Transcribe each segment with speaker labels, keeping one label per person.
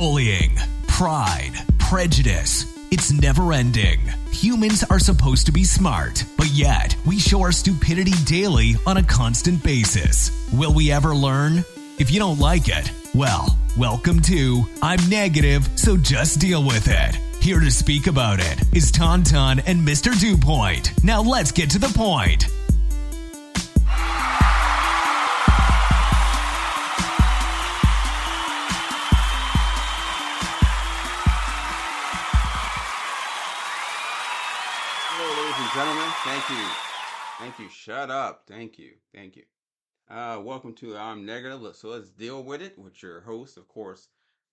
Speaker 1: bullying, pride, prejudice. It's never ending. Humans are supposed to be smart, but yet we show our stupidity daily on a constant basis. Will we ever learn? If you don't like it, well, welcome to I'm Negative, so just deal with it. Here to speak about it is Tauntaun and Mr. Dupoint. Now let's get to the point.
Speaker 2: Gentlemen, thank you. Shut up. Thank you. Welcome to I'm Negative. So let's deal with it with your host, of course,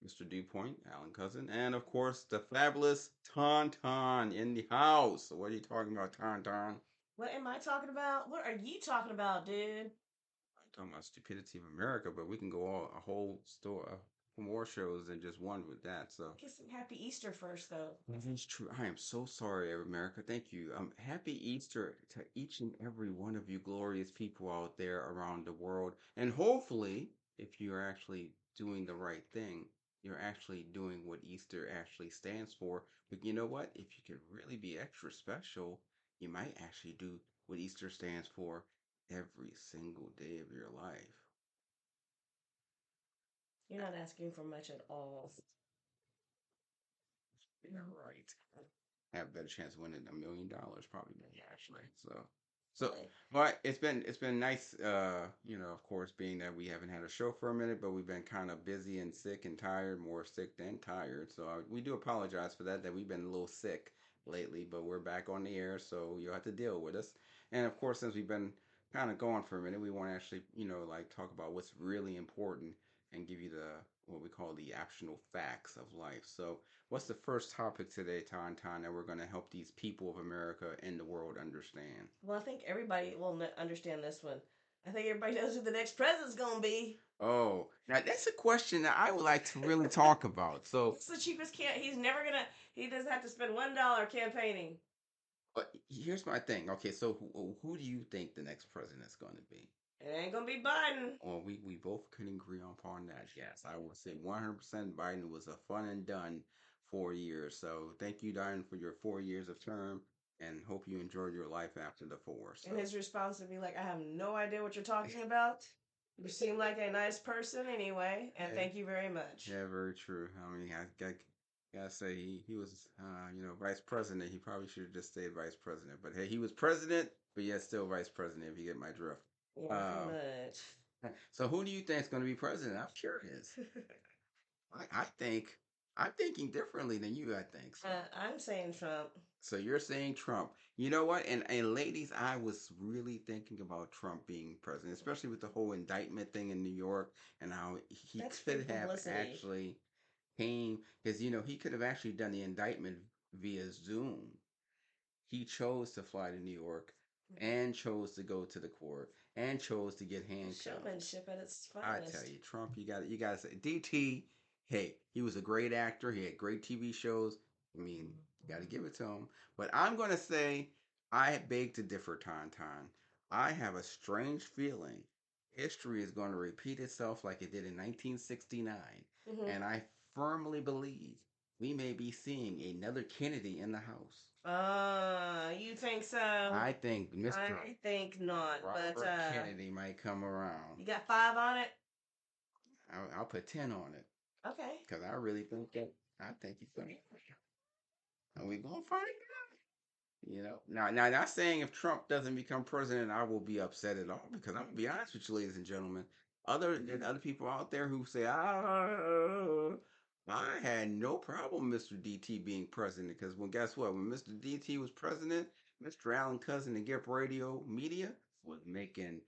Speaker 2: Mr. Dupoint, Alan Cousin, and of course the fabulous Tauntaun in the house. So what are you talking about, Tauntaun?
Speaker 3: What am I talking about? What are you talking about, dude?
Speaker 2: I'm talking about stupidity of America, but we can go all a whole store more shows than just one with that. So
Speaker 3: Get some happy Easter first, though.
Speaker 2: that's true. I am so sorry, America. Thank you. Happy Easter to each and every one of you glorious people out there around the world. And hopefully, if you're actually doing the right thing, you're actually doing what Easter actually stands for. But you know what? If you could really be extra special, you might actually do what Easter stands for every single day of your life.
Speaker 3: You're not asking for much at all.
Speaker 2: Yeah, right. Have a better chance of winning $1 million, probably me actually. So, but it's been nice. Of course, being that we haven't had a show for a minute, but we've been kind of busy and sick and tired, more sick than tired. So we do apologize for that. That we've been a little sick lately, but we're back on the air, so you'll have to deal with us. And of course, since we've been kind of gone for a minute, we want to actually, like talk about what's really important and give you the what we call the optional facts of life. So what's the first topic today, Tauntaun, that we're going to help these people of America and the world understand?
Speaker 3: Well, I think everybody will understand this one. I think everybody knows who the next president's going to be.
Speaker 2: Oh, now that's a question that I would like to really talk about. So,
Speaker 3: it's the cheapest can. He's never going to, he doesn't have to spend $1 campaigning.
Speaker 2: but here's my thing. Okay, so who do you think the next president is going to be?
Speaker 3: It ain't going to be Biden.
Speaker 2: Well, we both can agree upon that. Yes, I would say 100% Biden was a fun and done 4 years. So thank you, Biden, for your 4 years of term, and hope you enjoyed your life after the four. So.
Speaker 3: And his response would be like, I have no idea what you're talking about. You seem like a nice person anyway, and thank you very much.
Speaker 2: Yeah, very true. I mean, I gotta say he was, vice president. He probably should have just stayed vice president. But hey, he was president, but yet still vice president. If you get my drift.
Speaker 3: Yeah, pretty much.
Speaker 2: So who do you think is going to be president? I'm curious. I think I'm thinking differently than you. I think. So.
Speaker 3: I'm saying Trump.
Speaker 2: So you're saying Trump. You know what? And ladies, I was really thinking about Trump being president, especially with the whole indictment thing in New York and how he could have actually came because he could have actually done the indictment via Zoom. He chose to fly to New York and chose to go to the court and chose to get handcuffed.
Speaker 3: Showmanship at its
Speaker 2: I
Speaker 3: finest.
Speaker 2: tell you, Trump, you got to say DT. Hey, he was a great actor. He had great TV shows. I mean, you got to give it to him. But I'm going to say I beg to differ, Tauntaun. I have a strange feeling history is going to repeat itself like it did in 1969.
Speaker 3: Mm-hmm.
Speaker 2: And I firmly believe we may be seeing another Kennedy in the House.
Speaker 3: You think so?
Speaker 2: I think Mr.
Speaker 3: I think not,
Speaker 2: Robert
Speaker 3: but
Speaker 2: Kennedy might come around.
Speaker 3: You got 5 on it?
Speaker 2: I'll put 10 on it.
Speaker 3: Okay.
Speaker 2: Because I really think that I think he's going to. And we're going to find out. Now, not saying if Trump doesn't become president, I will be upset at all. Because I'm going to be honest with you, ladies and gentlemen. Other people out there who say, I had no problem Mr. DT being president. Because, well, guess what? When Mr. DT was president, Mr. Allen Cousin and Gip Radio Media was making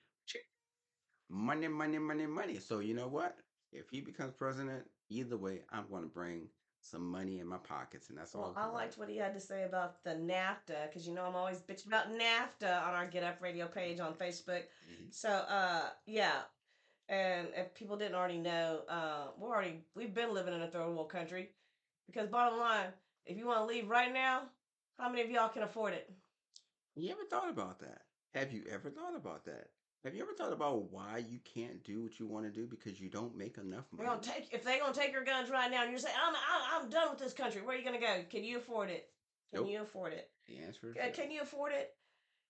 Speaker 2: money, money, money, money. So, you know what? If he becomes president, either way, I'm going to bring some money in my pockets, and that's all.
Speaker 3: Well, I liked what he had to say about the NAFTA, because I'm always bitching about NAFTA on our Get Up Radio page on Facebook. Mm-hmm. So, yeah. And if people didn't already know, we've been living in a third world country. Because bottom line, if you want to leave right now, how many of y'all can afford it?
Speaker 2: You ever thought about that? Have you ever thought about that? Have you ever thought about why you can't do what you want to do because you don't make enough
Speaker 3: They're
Speaker 2: money?
Speaker 3: gonna take if they're gonna take your guns right now, and you're saying, I'm done with this country. Where are you gonna go? Can you afford it? Can
Speaker 2: Nope.
Speaker 3: you afford it?
Speaker 2: The answer is no.
Speaker 3: Can you afford it?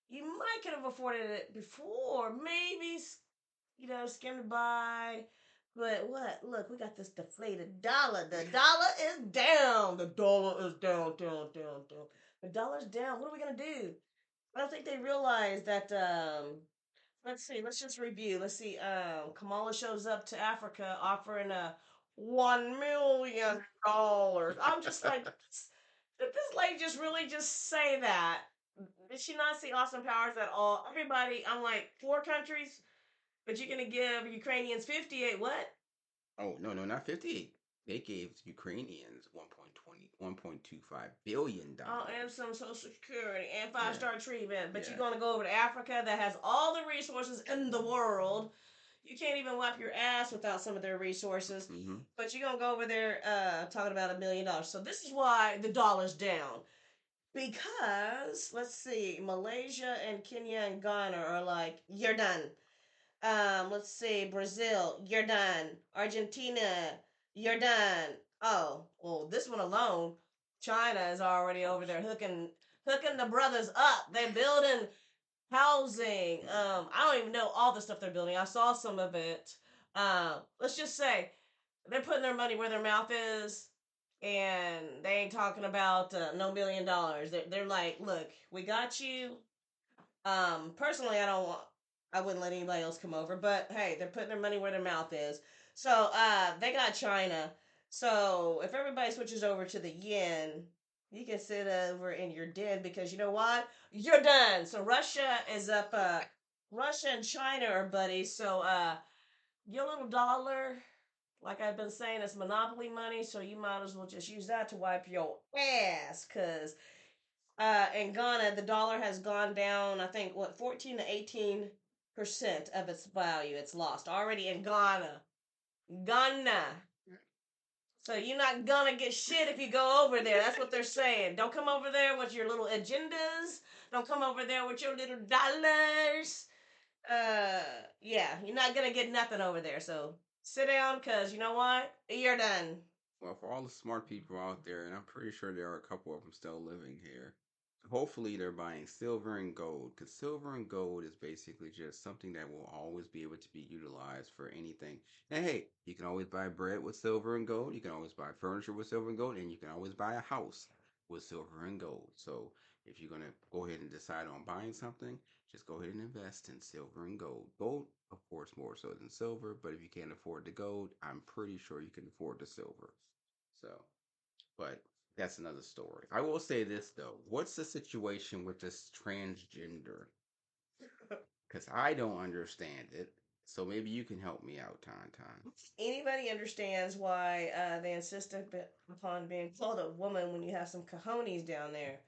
Speaker 3: You might could have afforded it before, maybe, skimmed by. But what? Look, we got this deflated dollar. The dollar is down. The dollar is down, down, down, down. The dollar's down. What are we gonna do? I don't think they realize that. Let's see. Let's just review. Let's see. Kamala shows up to Africa offering a $1 million. I'm just like, did this lady just really just say that? Did she not see Austin Powers at all? Everybody, I'm like, 4 countries, but you're gonna give Ukrainians 58. What?
Speaker 2: Oh, no, no, not 58. They gave Ukrainians 1.25 billion
Speaker 3: Oh,
Speaker 2: dollars.
Speaker 3: and some Social Security and
Speaker 2: Yeah.
Speaker 3: five-star treatment. But
Speaker 2: Yeah.
Speaker 3: you're gonna go over to Africa that has all the resources in the world. You can't even wipe your ass without some of their resources.
Speaker 2: Mm-hmm.
Speaker 3: But you're gonna go over there talking about $1 million. So this is why the dollar's down. Because let's see, Malaysia and Kenya and Ghana are like, you're done. Let's see, Brazil, you're done. Argentina, you're done. Oh, well, this one alone, China is already over there hooking the brothers up. They're building housing. I don't even know all the stuff they're building. I saw some of it. Let's just say they're putting their money where their mouth is, and they ain't talking about no $1 million. They're like, look, we got you. Personally, I wouldn't let anybody else come over, but hey, they're putting their money where their mouth is. So, they got China. So, if everybody switches over to the yen, you can sit over in your den because you know what? You're done. So, Russia is up, Russia and China are buddies. So, your little dollar, like I've been saying, it's monopoly money, so you might as well just use that to wipe your ass. Cause in Ghana, the dollar has gone down. I think 14 to 18% of its value. It's lost already in Ghana. Ghana. So you're not gonna get shit if you go over there. That's what they're saying. Don't come over there with your little agendas. Don't come over there with your little dollars. Yeah, you're not gonna get nothing over there. So sit down, cause you know what? You're done.
Speaker 2: Well, for all the smart people out there, and I'm pretty sure there are a couple of them still living here, hopefully they're buying silver and gold, because silver and gold is basically just something that will always be able to be utilized for anything. And hey, you can always buy bread with silver and gold, you can always buy furniture with silver and gold, and you can always buy a house with silver and gold. So if you're going to go ahead and decide on buying something, just go ahead and invest in silver and gold. Gold, of course, more so than silver, but if you can't afford the gold, I'm pretty sure you can afford the silver. So, but that's another story. I will say this though. What's the situation with this transgender? Because I don't understand it. So maybe you can help me out, Ton.
Speaker 3: Anybody understands why they insist upon being called a woman when you have some cojones down there?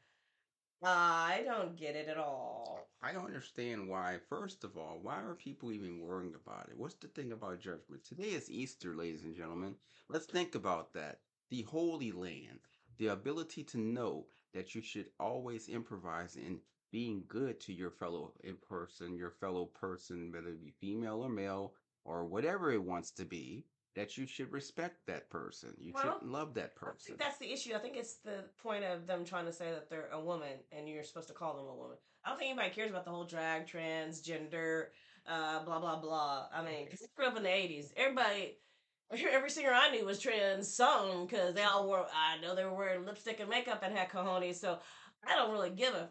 Speaker 3: I don't get it at all.
Speaker 2: I don't understand why. First of all, why are people even worrying about it? What's the thing about judgment? Today is Easter, ladies and gentlemen. Let's think about that. The Holy Land, the ability to know that you should always improvise in being good to your fellow in person, your fellow person, whether it be female or male or whatever it wants to be, that you should respect that person. You should love that
Speaker 3: I
Speaker 2: person.
Speaker 3: think that's the issue. I think it's the point of them trying to say that they're a woman and you're supposed to call them a woman. I don't think anybody cares about the whole drag, transgender, blah, blah, blah. I mean, 'cause I grew up in the 80s. Every singer I knew was trans sung because I know they were wearing lipstick and makeup and had cojones, so I don't really give a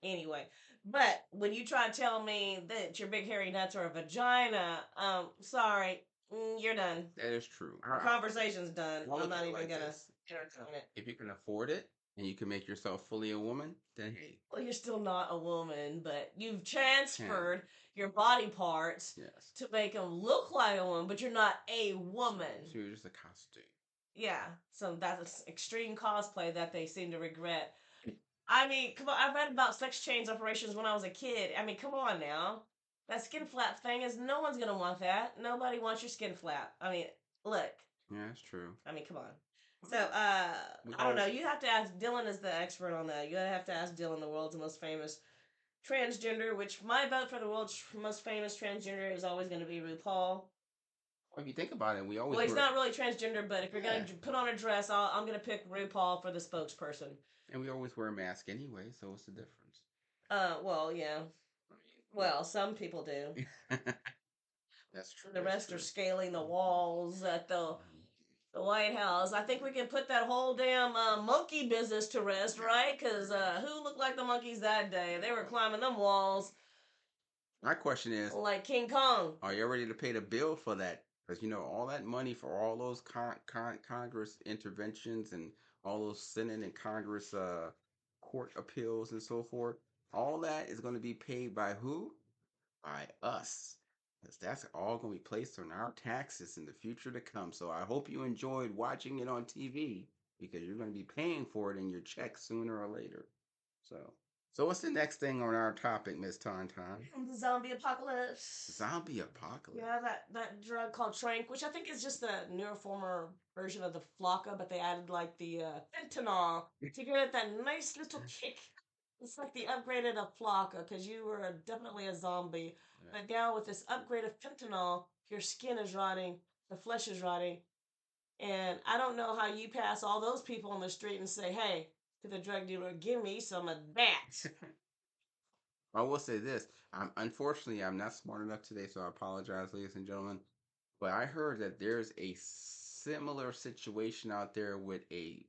Speaker 3: anyway. But when you try to tell me that your big hairy nuts are a vagina, sorry, you're done.
Speaker 2: That is true.
Speaker 3: The conversation's done.
Speaker 2: I'll
Speaker 3: I'm
Speaker 2: look
Speaker 3: not
Speaker 2: at it
Speaker 3: even
Speaker 2: like
Speaker 3: gonna
Speaker 2: this.
Speaker 3: entertain it.
Speaker 2: If you can afford it and you can make yourself fully a woman, then hey,
Speaker 3: Well, you're still not a woman, but you've transferred your body parts
Speaker 2: yes,
Speaker 3: to make them look like a woman, but you're not a woman.
Speaker 2: so you're just a costume.
Speaker 3: Yeah, so that's extreme cosplay that they seem to regret. I mean, come on, I read about sex change operations when I was a kid. I mean, come on now. That skin flap thing is no one's gonna want that. Nobody wants your skin flap. I mean, look.
Speaker 2: Yeah, that's true.
Speaker 3: I mean, come on. So, I don't know. You have to ask Dylan is the expert on that. You have to ask Dylan, the world's most famous transgender, which my vote for the world's most famous transgender is always going to be RuPaul.
Speaker 2: Well, if you think about it, we always
Speaker 3: Well, he's
Speaker 2: were,
Speaker 3: not really transgender, but if you're
Speaker 2: yeah,
Speaker 3: going to put on a dress, I'm going to pick RuPaul for the spokesperson.
Speaker 2: and we always wear a mask anyway. So what's the difference?
Speaker 3: Well, yeah.
Speaker 2: I
Speaker 3: Well, some people do.
Speaker 2: mean, that's true.
Speaker 3: The
Speaker 2: That's
Speaker 3: rest
Speaker 2: true.
Speaker 3: are scaling the walls at the White House. I think we can put that whole damn monkey business to rest, right? Because who looked like the monkeys that day? They were climbing them walls
Speaker 2: My question is,
Speaker 3: like King Kong.
Speaker 2: are you ready to pay the bill for that? Because all that money for all those Congress interventions and all those Senate and Congress court appeals and so forth, all that is going to be paid by who? By us. Because that's all going to be placed on our taxes in the future to come. So I hope you enjoyed watching it on TV because you're going to be paying for it in your check sooner or later. So what's the next thing on our topic, Miss Tauntaun?
Speaker 3: The zombie apocalypse.
Speaker 2: Zombie apocalypse.
Speaker 3: Yeah, that drug called Trank, which I think is just the newer former version of the Flocka, but they added like the fentanyl to give it that nice little kick. It's like the upgraded of Flocka because you were definitely a zombie,
Speaker 2: Yeah.
Speaker 3: but now with this upgrade of fentanyl, your skin is rotting, the flesh is rotting, and I don't know how you pass all those people on the street and say, "Hey," to the drug dealer, "Give me some of that."
Speaker 2: I will say this. Unfortunately I'm not smart enough today, so I apologize, ladies and gentlemen. But I heard that there's a similar situation out there with a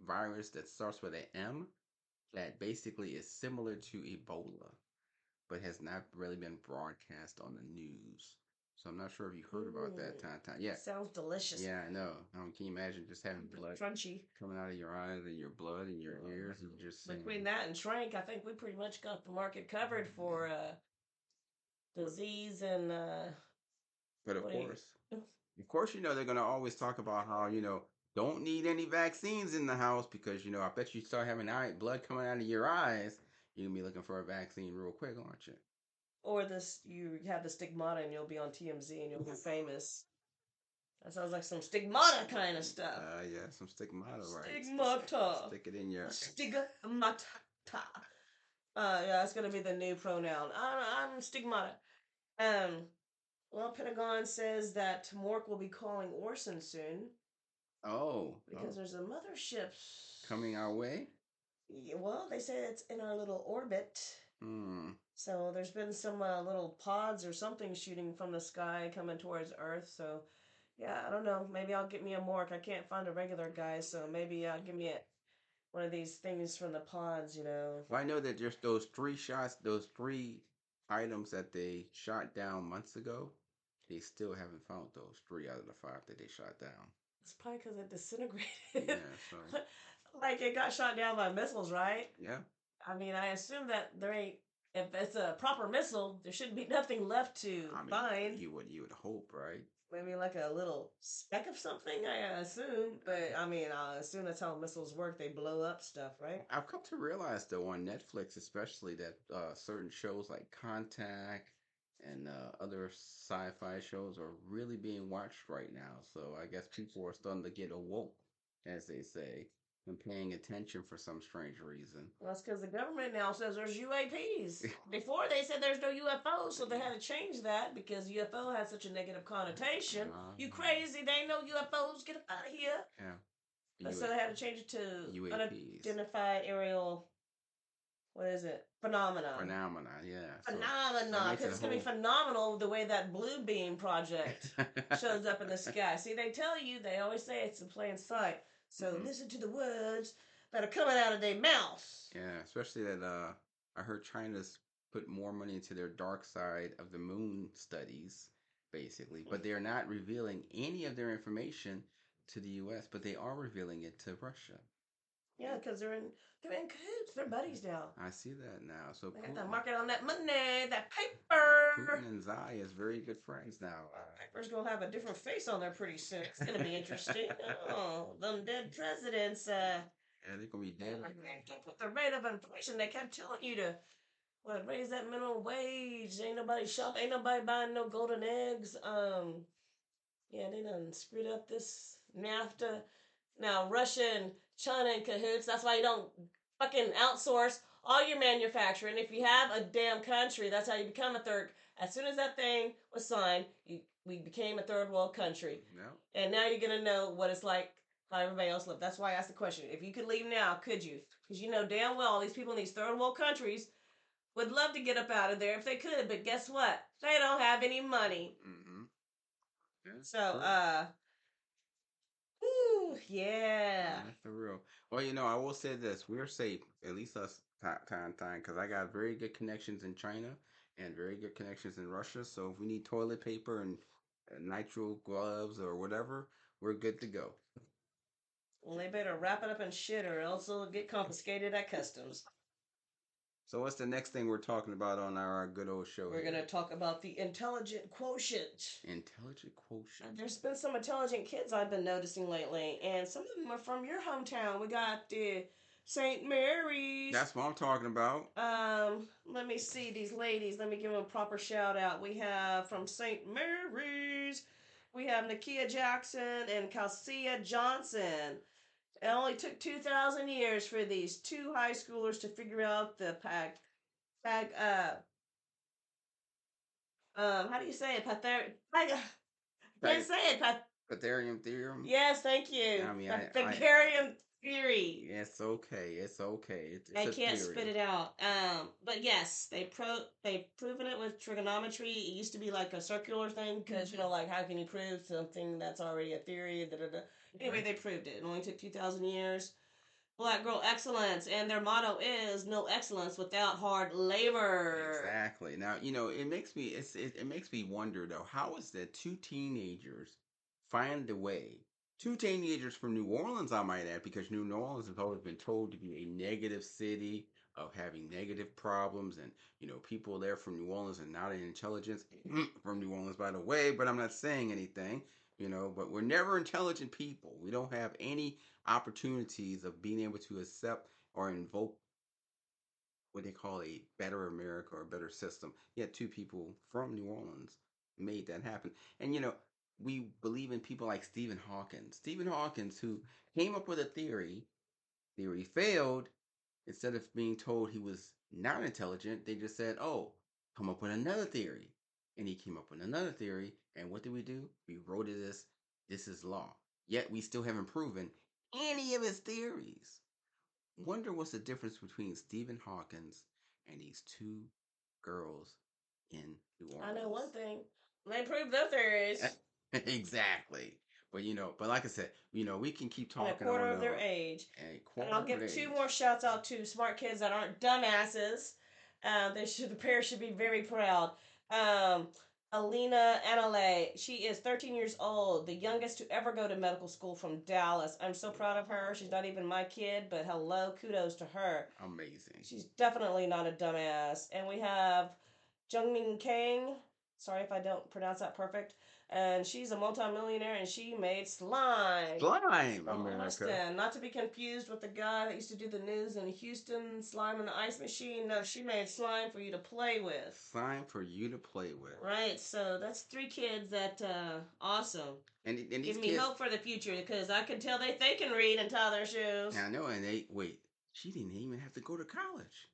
Speaker 2: virus that starts with an M that basically is similar to Ebola, but has not really been broadcast on the news. So I'm not sure if you heard about that, Tauntaun. Yeah.
Speaker 3: Sounds delicious.
Speaker 2: Yeah, I know. Can you imagine just having blood
Speaker 3: Crunchy.
Speaker 2: coming out of your eyes and your blood and your ears and just
Speaker 3: Between that and Trank, I think we pretty much got the market covered for disease and
Speaker 2: But of
Speaker 3: what do you-
Speaker 2: course, they're gonna always talk about how don't need any vaccines in the house because I bet you start having blood coming out of your eyes, you're gonna be looking for a vaccine real quick, aren't you?
Speaker 3: or this you have the stigmata and you'll be on TMZ and you'll be famous. That sounds like some stigmata kind of stuff.
Speaker 2: Yeah, some stigmata, right?
Speaker 3: Stigmata.
Speaker 2: Stick it in your.
Speaker 3: Stigmata. Yeah, that's gonna be the new pronoun. I'm stigmata. Well, Pentagon says that Mork will be calling Orson soon
Speaker 2: Oh,
Speaker 3: because there's a mothership
Speaker 2: coming our way.
Speaker 3: Yeah, well, they say it's in our little orbit.
Speaker 2: Hmm.
Speaker 3: So there's been some little pods or something shooting from the sky coming towards Earth. So yeah, I don't know. Maybe I'll get me a Mork. I can't find a regular guy, so maybe I'll give me one of these things from the pods.
Speaker 2: Well, I know that there's those those three items that they shot down months ago. They still haven't found those 3 out of the 5 that they shot down.
Speaker 3: It's probably because it disintegrated.
Speaker 2: Yeah, so
Speaker 3: Like it got shot down by missiles, right?
Speaker 2: yeah.
Speaker 3: I mean, I assume that there ain't. If it's a proper missile, there shouldn't be nothing left to find.
Speaker 2: You would hope, right?
Speaker 3: Maybe like a little speck of something, I assume. But I mean, I assume that's how missiles work. They blow up stuff, right?
Speaker 2: I've come to realize though on Netflix, especially that certain shows like Contact and other sci-fi shows are really being watched right now. So I guess people are starting to get awoke, as they say, and paying attention for some strange reason.
Speaker 3: Well, that's because the government now says there's UAPs. Before they said there's no UFOs, so they had to change that because UFO has such a negative connotation. You crazy? They ain't no UFOs. Get out of here.
Speaker 2: Yeah.
Speaker 3: So they had to change it to
Speaker 2: UAPs.
Speaker 3: unidentified aerial. What is it? Phenomenon.
Speaker 2: Yeah.
Speaker 3: Phenomenon. Because it's going to be phenomenal the way that Blue Beam project shows up in the sky. See, they tell you, they always say it's in plain sight. So listen to the words that are coming out of their mouths.
Speaker 2: Yeah, especially that I heard China's put more money into their dark side of the moon studies, basically. But they're not revealing any of their information to the US, but they are revealing it to Russia.
Speaker 3: Yeah, because they're in cahoots. They're buddies now.
Speaker 2: I see that now. So
Speaker 3: they got that market on that money, that paper.
Speaker 2: Putin and Xi is very good friends now.
Speaker 3: Paper's gonna have a different face on there pretty soon. It's gonna be interesting. Oh, them dead presidents.
Speaker 2: Yeah, they're gonna be dead.
Speaker 3: With the rate of inflation, they kept telling you to raise that minimum wage. Ain't nobody shopping. Ain't nobody buying no golden eggs. Yeah, they done screwed up this NAFTA. Now Russia and China in cahoots. That's why you don't fucking outsource all your manufacturing. If you have a damn country, that's how you become a third. As soon as that thing was signed, we became a third world country.
Speaker 2: No.
Speaker 3: And now you're gonna know what it's like how everybody else lives. That's why I asked the question. If you could leave now, could you? Because you know damn well these people in these third world countries would love to get up out of there if they could, but guess what? They don't have any money.
Speaker 2: Mm-hmm.
Speaker 3: So, whew, yeah.
Speaker 2: Yeah, for real. Well, I will say this: we're safe, at least us, time, because I got very good connections in China and very good connections in Russia. So if we need toilet paper and nitrile gloves or whatever, we're good to go.
Speaker 3: Well, they better wrap it up in shit or else it'll get confiscated at customs.
Speaker 2: So what's the next thing we're talking about on our good old show
Speaker 3: We're
Speaker 2: here?
Speaker 3: going to talk about the intelligent quotient.
Speaker 2: Intelligent quotient.
Speaker 3: There's been some intelligent kids I've been noticing lately, and some of them are from your hometown. We got the St. Mary's.
Speaker 2: That's what I'm talking about.
Speaker 3: Let me see these ladies. Let me give them a proper shout out. We have from St. Mary's, we have Nakia Jackson and Calcia Johnson. It only took 2,000 years for these two high schoolers to figure out the how do you say it? Can't say it.
Speaker 2: Pythagorean theorem.
Speaker 3: Yes, thank you.
Speaker 2: I mean,
Speaker 3: Pythagorean theory.
Speaker 2: It's okay. It's okay. It's
Speaker 3: I
Speaker 2: a
Speaker 3: can't
Speaker 2: theory.
Speaker 3: spit it out. But yes, they've proven it with trigonometry. It used to be like a circular thing because like how can you prove something that's already a theory? Da, da, da. Anyway, they proved it. It only took 2,000 years. Black girl excellence, and their motto is no excellence without hard labor.
Speaker 2: Exactly. Now, it makes me it makes me wonder though, how is that two teenagers find a way? Two teenagers from New Orleans, I might add, because New Orleans has always been told to be a negative city of having negative problems, and people there from New Orleans are not in intelligence from New Orleans, by the way. But I'm not saying anything, But we're never intelligent people. We don't have any opportunities of being able to accept or invoke what they call a better America or a better system. Yet two people from New Orleans made that happen. And we believe in people like Stephen Hawkins. Stephen Hawkins, who came up with a theory failed. Instead of being told he was not intelligent, they just said, "Oh, come up with another theory." And he came up with another theory. And what did we do? We wrote it as this is law. Yet we still haven't proven any of his theories. Wonder what's the difference between Stephen Hawkins and these two girls in New Orleans.
Speaker 3: I know one thing. They proved their theories.
Speaker 2: Exactly. But like I said, we can keep talking.
Speaker 3: And a quarter of their age. And I'll give two more shouts out to smart kids that aren't dumbasses. The pair should be very proud. Alina Anale, she is 13 years old, the youngest to ever go to medical school from Dallas. I'm so proud of her. She's not even my kid, but hello, kudos to her.
Speaker 2: Amazing.
Speaker 3: She's definitely not a dumbass. And we have Jungmin Kang. Sorry if I don't pronounce that perfect. And she's a multimillionaire and she made slime.
Speaker 2: Slime,
Speaker 3: From
Speaker 2: America.
Speaker 3: Austin. Not to be confused with the guy that used to do the news in Houston, slime in the ice machine. No, she made slime for you to play with.
Speaker 2: Slime for you to play with.
Speaker 3: Right, so that's three kids that, awesome.
Speaker 2: And these
Speaker 3: Give me
Speaker 2: kids,
Speaker 3: hope for the future because I can tell they can read and tie their shoes.
Speaker 2: I know, and she didn't even have to go to college.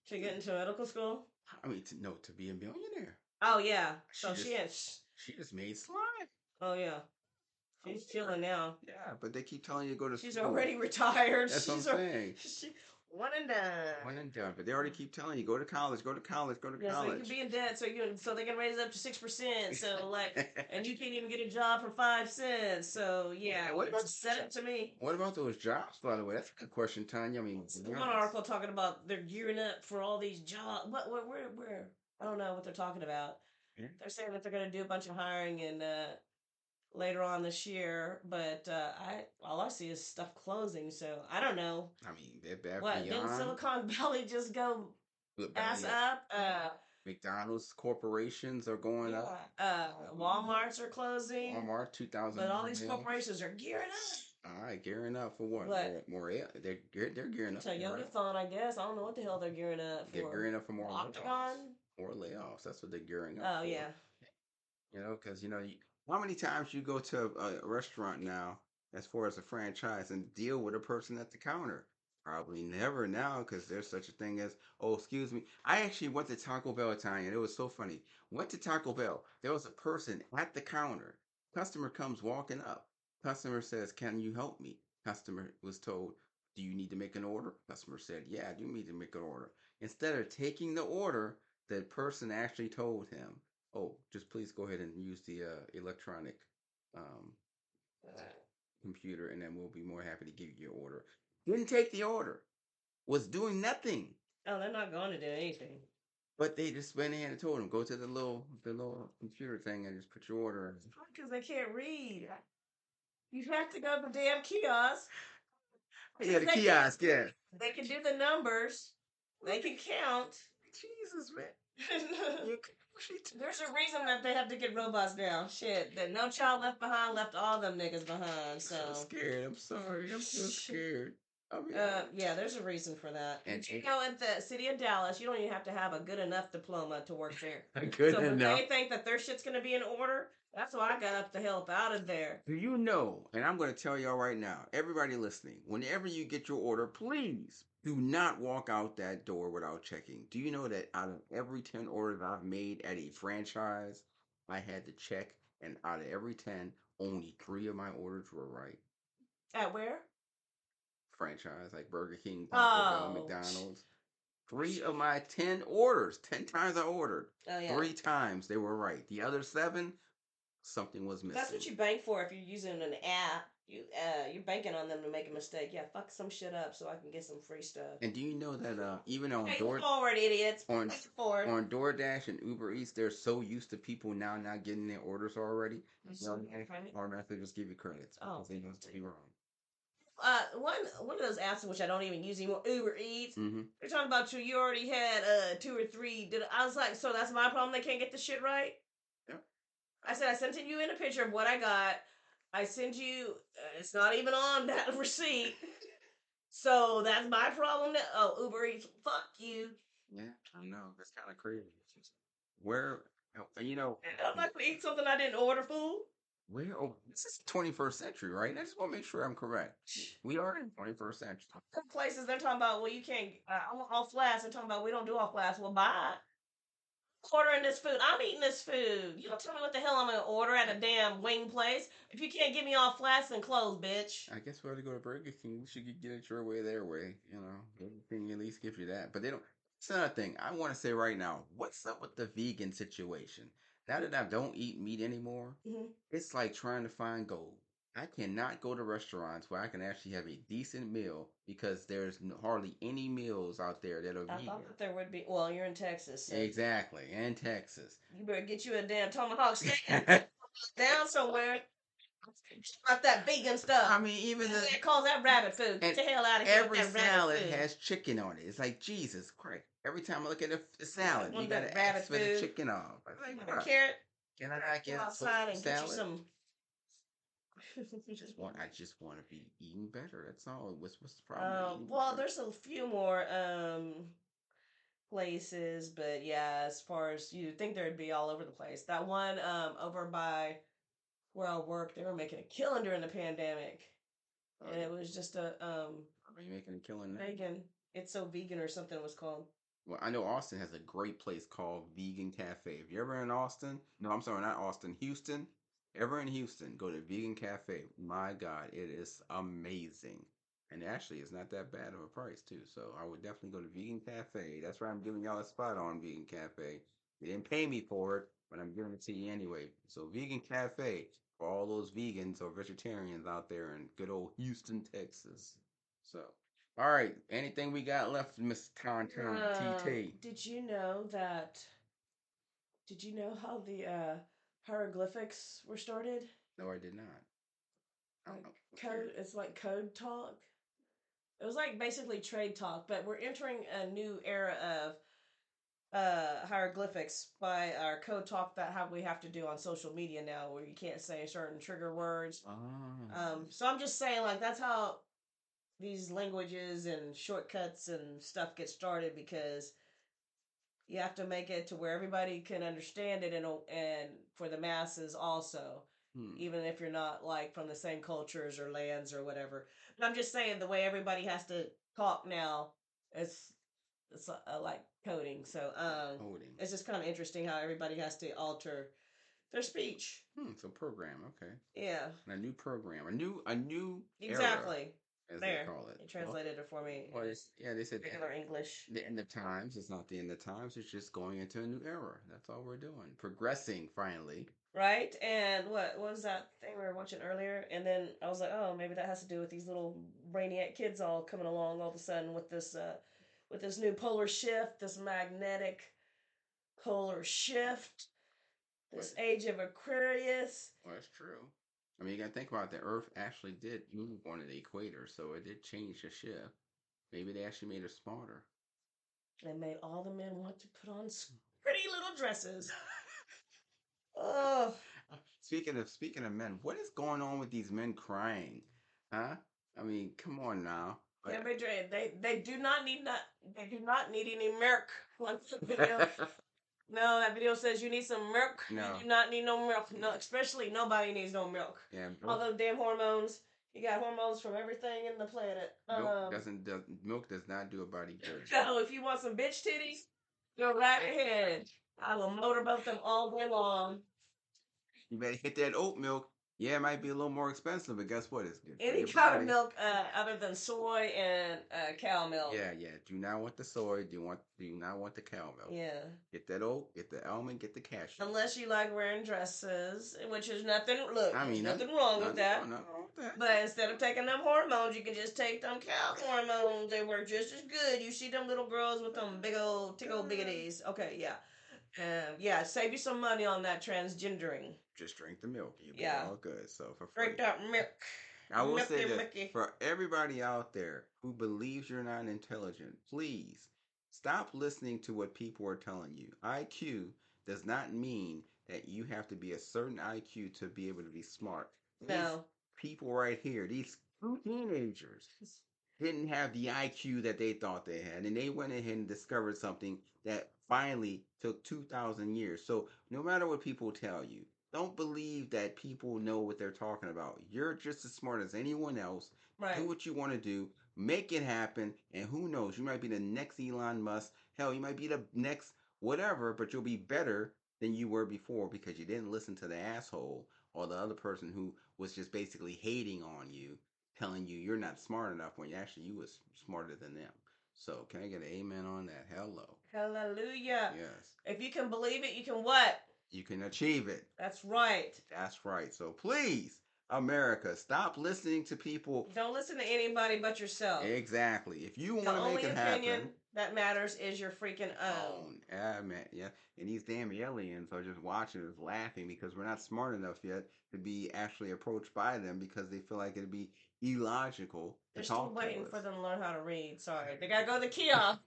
Speaker 3: To get into medical school?
Speaker 2: I mean, to be a millionaire.
Speaker 3: Oh, yeah. So
Speaker 2: she just made slime.
Speaker 3: Oh, yeah. She's chilling now.
Speaker 2: Yeah, but they keep telling you to go to
Speaker 3: She's
Speaker 2: school.
Speaker 3: already retired.
Speaker 2: That's what I'm saying.
Speaker 3: One and done.
Speaker 2: One and done. But they already keep telling you, go to college, go to college, go to college.
Speaker 3: So you can be in debt, so they can raise it up to 6%. So and you can't even get a job for 5 cents. So yeah,
Speaker 2: what about
Speaker 3: set it to me?
Speaker 2: What about those jobs, by the way? That's a good question, Tanya. I mean,
Speaker 3: one article talking about they're gearing up for all these jobs. Where? I don't know what they're talking about. Yeah. They're saying that they're going to do a bunch of hiring and later on this year, but all I see is stuff closing. So I don't know.
Speaker 2: I mean, they're back
Speaker 3: what
Speaker 2: beyond.
Speaker 3: Didn't Silicon Valley just go ass up?
Speaker 2: McDonald's corporations are going up.
Speaker 3: Walmart's are closing.
Speaker 2: Walmart 2,000.
Speaker 3: But all these corporations are gearing up.
Speaker 2: All right, gearing up for what? More they're gearing up.
Speaker 3: Toyotathon, I guess. I don't know what the hell they're gearing up for.
Speaker 2: They're gearing up for more
Speaker 3: Octagon?
Speaker 2: More layoffs. That's what they're gearing up
Speaker 3: for. Yeah.
Speaker 2: Because how many times you go to a restaurant now, as far as a franchise, and deal with a person at the counter? Probably never now because there's such a thing as, oh, excuse me. I actually went to Taco Bell Italian. It was so funny. Went to Taco Bell. There was a person at the counter. Customer comes walking up. Customer says, "Can you help me?" Customer was told, "Do you need to make an order?" Customer said, "Yeah, I do need to make an order." Instead of taking the order, the person actually told him, "Oh, just please go ahead and use the electronic um, computer, and then we'll be more happy to give you your order." Didn't take the order, was doing nothing.
Speaker 3: Oh, they're not going to do anything.
Speaker 2: But they just went in and told him, go to the little computer thing and just put your order in.
Speaker 3: Because they can't read. You have to go to the damn kiosk.
Speaker 2: Yeah, the
Speaker 3: They can,
Speaker 2: kiosk, yeah.
Speaker 3: they can do the numbers. They can count.
Speaker 2: Jesus, man.
Speaker 3: There's a reason that they have to get robots now. Shit, that No Child Left Behind left all them niggas behind. So
Speaker 2: I'm so scared. I'm sorry. I'm so scared. I mean,
Speaker 3: yeah, there's a reason for that.
Speaker 2: And-
Speaker 3: But you know, at the city of Dallas, you don't even have to have a good enough diploma to work there.
Speaker 2: good
Speaker 3: So when
Speaker 2: enough.
Speaker 3: they think that their shit's gonna be in order, that's why I got up to help out of there.
Speaker 2: Do you know, and I'm going to tell y'all right now, everybody listening, whenever you get your order, please do not walk out that door without checking. Do you know that out of every 10 orders I've made at a franchise, I had to check, and out of every 10, only 3 of my orders were right?
Speaker 3: At where?
Speaker 2: Franchise, like Burger King, Taco Bell,
Speaker 3: Oh.
Speaker 2: McDonald's. 3 of my 10 orders, 10 times I ordered,
Speaker 3: Oh yeah.
Speaker 2: 3 times they were right. The other 7, something was missing.
Speaker 3: That's what you bank for if you're using an app. You're banking on them to make a mistake. Yeah, fuck some shit up so I can get some free stuff.
Speaker 2: And do you know that even on
Speaker 3: Pay forward, idiots.
Speaker 2: on
Speaker 3: Pay forward.
Speaker 2: on DoorDash and Uber Eats, they're so used to people now not getting their orders already. Automatically just give you credits because they know to be wrong.
Speaker 3: One of those apps which I don't even use anymore, Uber Eats.
Speaker 2: Mm-hmm.
Speaker 3: They're talking about you already had 2 or 3. I was like, so that's my problem. They can't get the shit right.
Speaker 2: Yeah.
Speaker 3: I said I sent you in a picture of what I got. I sent you. It's not even on that receipt. So that's my problem. Oh, Uber Eats, fuck you.
Speaker 2: Yeah, I know. That's kind of crazy. Where, you know,
Speaker 3: I'm not gonna eat something I didn't order, fool.
Speaker 2: where? Oh, this is 21st century, right? I just want to make sure I'm correct. We are in 21st century.
Speaker 3: Some places they're talking about, well, you can't. I want off flats. They're talking about we don't do off flats. Well, bye. Ordering this food. I'm eating this food. You don't tell me what the hell I'm gonna order at a damn wing place. If you can't give me all flats, then close, bitch.
Speaker 2: I guess we ought to go to Burger King. We should get it your way, their way. You know, Burger King at least gives you that. But they don't. It's another thing. I want to say right now, what's up with the vegan situation? Now that I don't eat meat anymore, it's like trying to find gold. I cannot go to restaurants where I can actually have a decent meal because there's hardly any meals out there that are
Speaker 3: I
Speaker 2: vegan.
Speaker 3: thought that there would be. Well, you're in Texas. So
Speaker 2: Exactly, in Texas.
Speaker 3: you better get you a damn tomahawk steak down somewhere. About that vegan stuff.
Speaker 2: I mean, even
Speaker 3: they call that rabbit food. Get the hell out of here.
Speaker 2: Every
Speaker 3: with that
Speaker 2: salad
Speaker 3: rabbit food.
Speaker 2: has chicken on it. It's like Jesus Christ. Every time I look at the salad,
Speaker 3: Want
Speaker 2: you
Speaker 3: that
Speaker 2: gotta
Speaker 3: rabbit
Speaker 2: ask for the
Speaker 3: food?
Speaker 2: chicken on. Like,
Speaker 3: A carrot.
Speaker 2: can I not
Speaker 3: Go
Speaker 2: get
Speaker 3: outside and get you
Speaker 2: salad?
Speaker 3: some.
Speaker 2: I just want to be eating better. That's all. What's the problem?
Speaker 3: Well, there's a few more places, but yeah, as far as you'd think there'd be all over the place. That one over by where I work, they were making a killing during the pandemic, and it was just a
Speaker 2: Are you making a killing now?
Speaker 3: vegan. It's so vegan or something it was called.
Speaker 2: Well, I know Austin has a great place called Vegan Cafe. If you're ever in Austin, no, I'm sorry, not Austin, Houston. Ever in Houston, go to Vegan Cafe. My God, it is amazing. And actually, it's not that bad of a price, too. So I would definitely go to Vegan Cafe. That's why I'm giving y'all a spot on Vegan Cafe. They didn't pay me for it, but I'm giving it to you anyway. So Vegan Cafe for all those vegans or vegetarians out there in good old Houston, Texas. So, all right, anything we got left, Miss Tonton TT?
Speaker 3: Did you know that? Did you know how the hieroglyphics were started?
Speaker 2: No, I did not.
Speaker 3: Code. It's like code talk. It was like basically trade talk, but we're entering a new era of hieroglyphics by our code talk that we have to do on social media now, where you can't say certain trigger words. So I'm just saying, like, that's how these languages and shortcuts and stuff get started, because you have to make it to where everybody can understand it, and for the masses also, even if you're not like from the same cultures or lands or whatever. But I'm just saying the way everybody has to talk now, it's like coding. So
Speaker 2: Coding.
Speaker 3: it's just kind of interesting how everybody has to alter their speech.
Speaker 2: So program, okay.
Speaker 3: Yeah,
Speaker 2: A new program, a new era,
Speaker 3: exactly.
Speaker 2: as they
Speaker 3: There,
Speaker 2: call it.
Speaker 3: you translated it for me.
Speaker 2: Well, yeah, they said
Speaker 3: Regular English.
Speaker 2: the end of times. It's not the end of times. It's just going into a new era. That's all we're doing. Progressing finally.
Speaker 3: Right? And what was that thing we were watching earlier? And then I was like, oh, maybe that has to do with these little brainiac kids all coming along all of a sudden with this new polar shift, this magnetic polar shift,
Speaker 2: But
Speaker 3: this age of Aquarius.
Speaker 2: well, that's true. I mean, you got to think about it. The Earth actually did move on the equator, so it did change the shift. Maybe they actually made us smarter.
Speaker 3: And made all the men want to put on pretty little dresses. Oh,
Speaker 2: Speaking of men, what is going on with these men crying? Huh? I mean, come on now.
Speaker 3: yeah, they do not need any milk. Like the video. No, that video says you need some milk.
Speaker 2: No.
Speaker 3: You do not need no milk. No, especially nobody needs no milk.
Speaker 2: Yeah,
Speaker 3: All those damn hormones. You got hormones from everything in the planet.
Speaker 2: milk does not do a body good.
Speaker 3: So if you want some bitch titties, go right ahead. I will motorboat them all day long.
Speaker 2: You better hit that oat milk. Yeah, it might be a little more expensive, but guess what? It's good.
Speaker 3: Any kind of milk other than soy and cow milk.
Speaker 2: Yeah. Do not want the soy. Do not want the cow milk.
Speaker 3: Yeah.
Speaker 2: Get that oat. Get the almond. Get the cashew.
Speaker 3: Unless you like wearing dresses, which is nothing. Look,
Speaker 2: I mean,
Speaker 3: nothing wrong with that.
Speaker 2: Nothing wrong with that.
Speaker 3: But instead of taking them hormones, you can just take them cow hormones. They work just as good. You see them little girls with them big old tickle biggities. Okay, yeah. Yeah, save you some money on that transgendering.
Speaker 2: Just drink the milk. You'll be all good. So for free.
Speaker 3: Drink that milk.
Speaker 2: I will
Speaker 3: Milky,
Speaker 2: say this
Speaker 3: Mickey.
Speaker 2: for everybody out there who believes you're not intelligent, please stop listening to what people are telling you. IQ does not mean that you have to be a certain IQ to be able to be smart.
Speaker 3: No.
Speaker 2: These people right here, these two teenagers, didn't have the IQ that they thought they had, and they went ahead and discovered something that finally took 2,000 years. So no matter what people tell you, don't believe that people know what they're talking about. You're just as smart as anyone else.
Speaker 3: Right.
Speaker 2: Do what you want to do. Make it happen. And who knows? You might be the next Elon Musk. Hell, you might be the next whatever, but you'll be better than you were before because you didn't listen to the asshole or the other person who was just basically hating on you, telling you you're not smart enough when actually you was smarter than them. So can I get an amen on that? Hello.
Speaker 3: Hallelujah.
Speaker 2: Yes.
Speaker 3: If you can believe it, you can what?
Speaker 2: You can achieve it.
Speaker 3: That's right.
Speaker 2: That's right. So please, America, stop listening to people.
Speaker 3: Don't listen to anybody but yourself.
Speaker 2: Exactly. If you want to make it
Speaker 3: The only opinion
Speaker 2: happen,
Speaker 3: that matters is your freaking own.
Speaker 2: Yeah, man. Yeah. And these damn aliens are just watching us laughing because we're not smart enough yet to be actually approached by them because they feel like it'd be illogical
Speaker 3: They're
Speaker 2: to
Speaker 3: still
Speaker 2: talk
Speaker 3: waiting
Speaker 2: to us.
Speaker 3: for them to learn how to read. Sorry. They gotta go to the kiosk.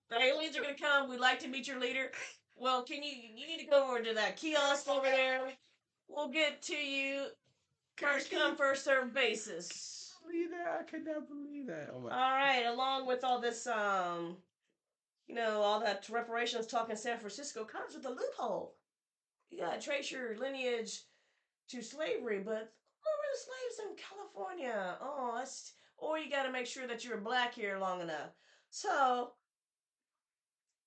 Speaker 3: The aliens are gonna come. We'd like to meet your leader. Well, you need to go over to that kiosk over there. We'll get to you. First come, first served basis.
Speaker 2: I could not believe that. Oh my.
Speaker 3: All right, along with all this, all that reparations talk in San Francisco comes with a loophole. You gotta trace your lineage to slavery, but who were the slaves in California? Or you gotta make sure that you're black here long enough. So,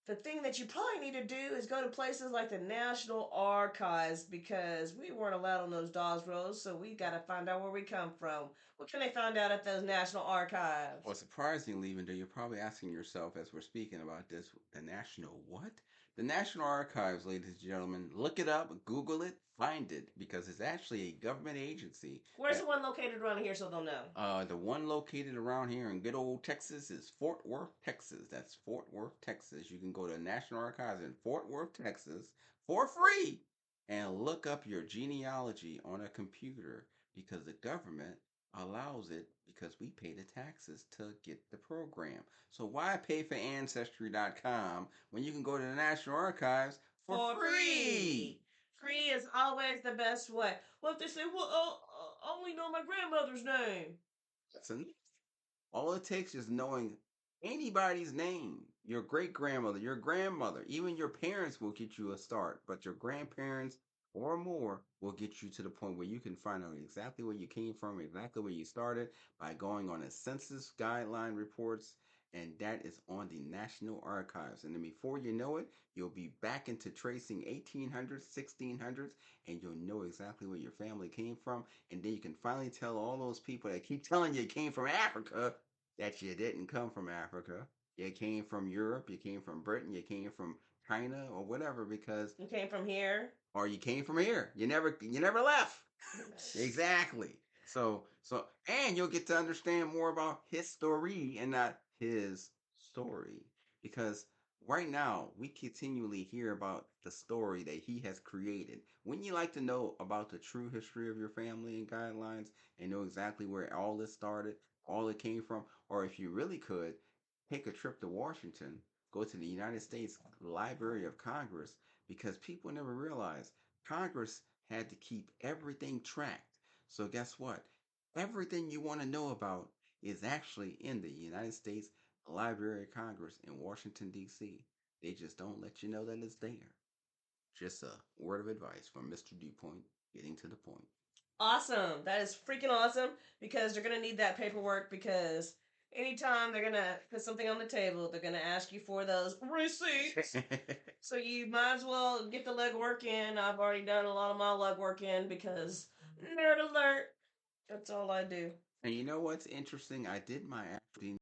Speaker 3: the thing that you probably need to do is go to places like the National Archives because we weren't allowed on those Dawes Roads, so we got to find out where we come from. What can they find out at those National Archives?
Speaker 2: Well, surprisingly, even though you're probably asking yourself as we're speaking about this, the National what? The National Archives, ladies and gentlemen, look it up, Google it, find it, because it's actually a government agency.
Speaker 3: Where's the one located around here so they'll know?
Speaker 2: The one located around here in good old Texas is Fort Worth, Texas. That's Fort Worth, Texas. You can go to the National Archives in Fort Worth, Texas for free and look up your genealogy on a computer because the government allows it because we pay the taxes to get the program. So why pay for Ancestry.com when you can go to the National Archives for free?
Speaker 3: Free is always the best way. Well, if they say, well, I only know my grandmother's name.
Speaker 2: That's enough. All it takes is knowing anybody's name. Your great grandmother, your grandmother, even your parents will get you a start, but your grandparents or more will get you to the point where you can find out exactly where you came from, exactly where you started by going on a census guideline reports and that is on the National Archives. And then before you know it, you'll be back into tracing 1800s, 1600s, and you'll know exactly where your family came from. And then you can finally tell all those people that keep telling you came from Africa that you didn't come from Africa. You came from Europe, you came from Britain, you came from China or whatever, because
Speaker 3: You came from here.
Speaker 2: or you came from here. You never left. Exactly. And you'll get to understand more about his story and not his story. Because right now we continually hear about the story that he has created. Wouldn't you like to know about the true history of your family and guidelines and know exactly where all this started, all it came from? Or if you really could, take a trip to Washington, go to the United States Library of Congress, because people never realize Congress had to keep everything tracked. So guess what? Everything you want to know about is actually in the United States Library of Congress in Washington, D.C. They just don't let you know that it's there. Just a word of advice from Mr. Dupoint, getting to the point.
Speaker 3: Awesome. That is freaking awesome because they're going to need that paperwork because anytime they're going to put something on the table, they're going to ask you for those receipts. So you might as well get the legwork in. I've already done a lot of my legwork in because nerd alert. That's all I do.
Speaker 2: And you know what's interesting? I did my actual